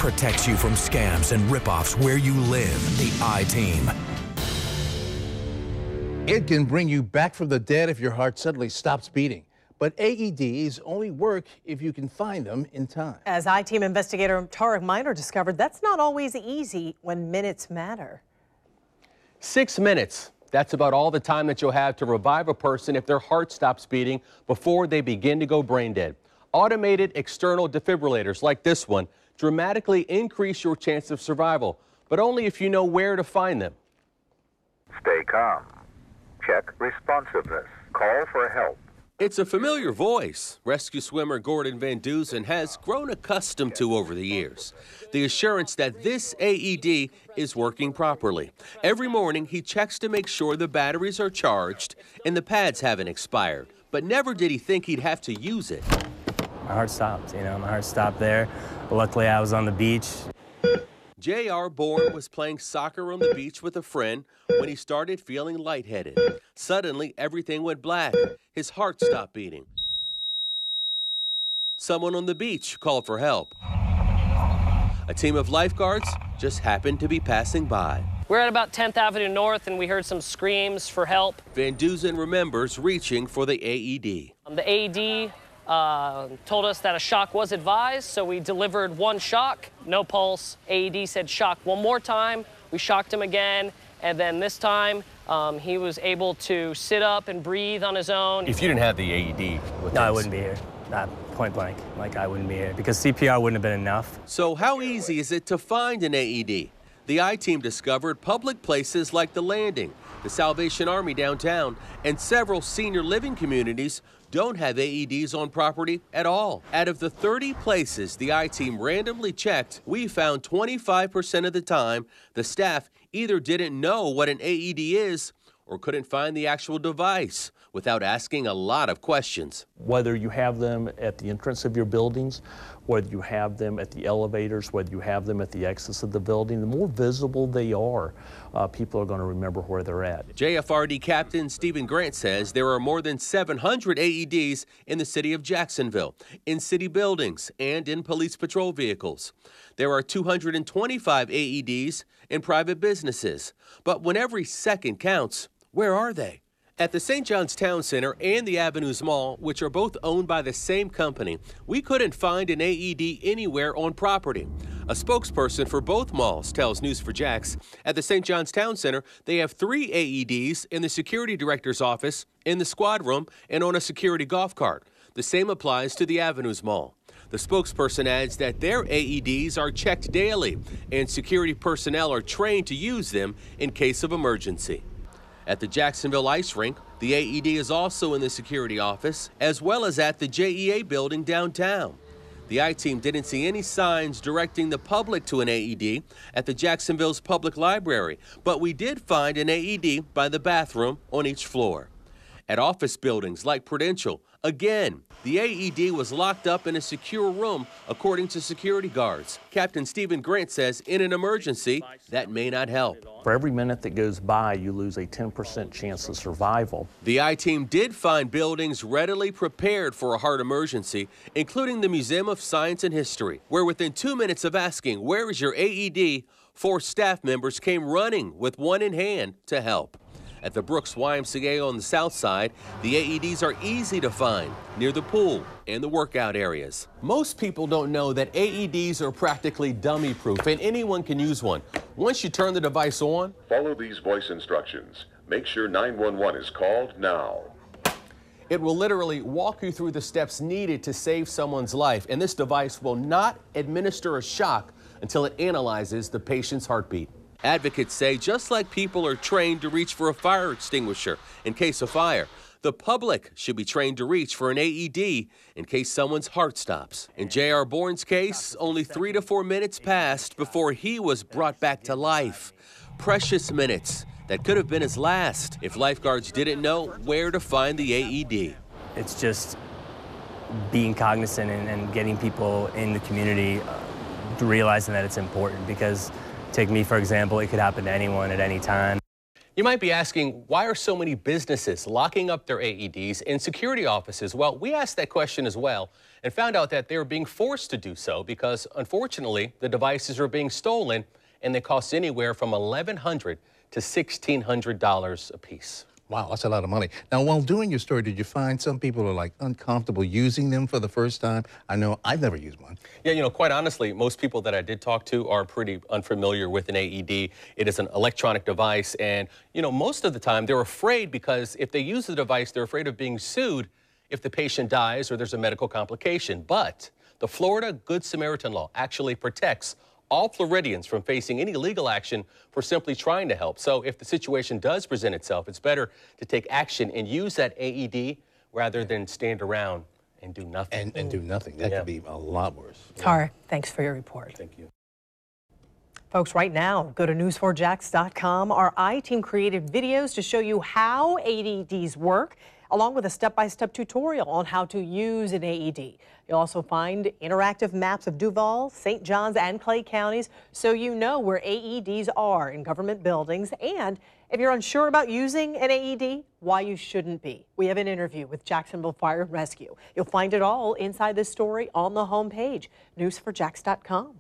protects you from scams and ripoffs where you live. The I-Team. It can bring you back from the dead if your heart suddenly stops beating. But AEDs only work if you can find them in time. As I-Team investigator Tarek Miner discovered, that's not always easy when minutes matter. 6 minutes. That's about all the time that you'll have to revive a person if their heart stops beating before they begin to go brain dead. Automated external defibrillators like this one dramatically increase your chance of survival, but only if you know where to find them. Stay calm. Check responsiveness. Call for help. It's a familiar voice rescue swimmer Gordon Van Dusen has grown accustomed to over the years. The assurance that this AED is working properly. Every morning he checks to make sure the batteries are charged and the pads haven't expired. But never did he think he'd have to use it. My heart stopped, my heart stopped there. Luckily I was on the beach. J.R. Bourne was playing soccer on the beach with a friend when he started feeling lightheaded. Suddenly, everything went black. His heart stopped beating. Someone on the beach called for help. A team of lifeguards just happened to be passing by. We're at about 10th Avenue North, and we heard some screams for help. Van Dusen remembers reaching for the AED. The AED told us that a shock was advised, so we delivered one shock, no pulse. AED said shock one more time. We shocked him again, and then this time he was able to sit up and breathe on his own. If you didn't have the AED, no, I wouldn't be here. Not point blank, I wouldn't be here because CPR wouldn't have been enough. So how easy is it to find an AED? The I-Team discovered public places like the Landing, the Salvation Army downtown, and several senior living communities don't have AEDs on property at all. Out of the 30 places the I-Team randomly checked, we found 25% of the time the staff either didn't know what an AED is or couldn't find the actual device without asking a lot of questions. Whether you have them at the entrance of your buildings, whether you have them at the elevators, whether you have them at the exits of the building, the more visible they are, people are going to remember where they're at. JFRD Captain Stephen Grant says there are more than 700 AEDs in the city of Jacksonville, in city buildings and in police patrol vehicles. There are 225 AEDs in private businesses. But when every second counts, where are they? At the St. John's Town Center and the Avenues Mall, which are both owned by the same company, we couldn't find an AED anywhere on property. A spokesperson for both malls tells News4Jax at the St. John's Town Center, they have 3 AEDs in the security director's office, in the squad room, and on a security golf cart. The same applies to the Avenues Mall. The spokesperson adds that their AEDs are checked daily, and security personnel are trained to use them in case of emergency. At the Jacksonville Ice Rink, the AED is also in the security office, as well as at the JEA building downtown. The I-Team didn't see any signs directing the public to an AED at the Jacksonville's public library, but we did find an AED by the bathroom on each floor. At office buildings like Prudential, again, the AED was locked up in a secure room, according to security guards. Captain Stephen Grant says in an emergency, that may not help. For every minute that goes by, you lose a 10% chance of survival. The I-Team did find buildings readily prepared for a heart emergency, including the Museum of Science and History, where within 2 minutes of asking, "Where is your AED?" 4 staff members came running with one in hand to help. At the Brooks YMCA on the south side, the AEDs are easy to find near the pool and the workout areas. Most people don't know that AEDs are practically dummy-proof and anyone can use one. Once you turn the device on, follow these voice instructions. Make sure 911 is called now. It will literally walk you through the steps needed to save someone's life, and this device will not administer a shock until it analyzes the patient's heartbeat. Advocates say just like people are trained to reach for a fire extinguisher in case of fire, the public should be trained to reach for an AED in case someone's heart stops. In J.R. Bourne's case, only 3 to 4 minutes passed before he was brought back to life. Precious minutes that could have been his last if lifeguards didn't know where to find the AED. It's just being cognizant and getting people in the community realizing that it's important because take me, for example, it could happen to anyone at any time. You might be asking, why are so many businesses locking up their AEDs in security offices? Well, we asked that question as well and found out that they were being forced to do so because, unfortunately, the devices are being stolen and they cost anywhere from $1,100 to $1,600 a piece. Wow, that's a lot of money. Now, while doing your story, did you find some people are like uncomfortable using them for the first time? I know I've never used one. Yeah, quite honestly, most people that I did talk to are pretty unfamiliar with an AED. It is an electronic device, and, most of the time they're afraid because if they use the device, they're afraid of being sued if the patient dies or there's a medical complication. But the Florida Good Samaritan law actually protects all Floridians from facing any legal action for simply trying to help. So if the situation does present itself, it's better to take action and use that AED rather than stand around and do nothing. And do nothing. That could be a lot worse. Tarek, thanks for your report. Thank you. Folks, right now, go to news4jax.com. Our I-team created videos to show you how AEDs work, along with a step-by-step tutorial on how to use an AED. You'll also find interactive maps of Duval, St. Johns, and Clay counties, so you know where AEDs are in government buildings. And if you're unsure about using an AED, why you shouldn't be. We have an interview with Jacksonville Fire and Rescue. You'll find it all inside this story on the homepage, news4jax.com.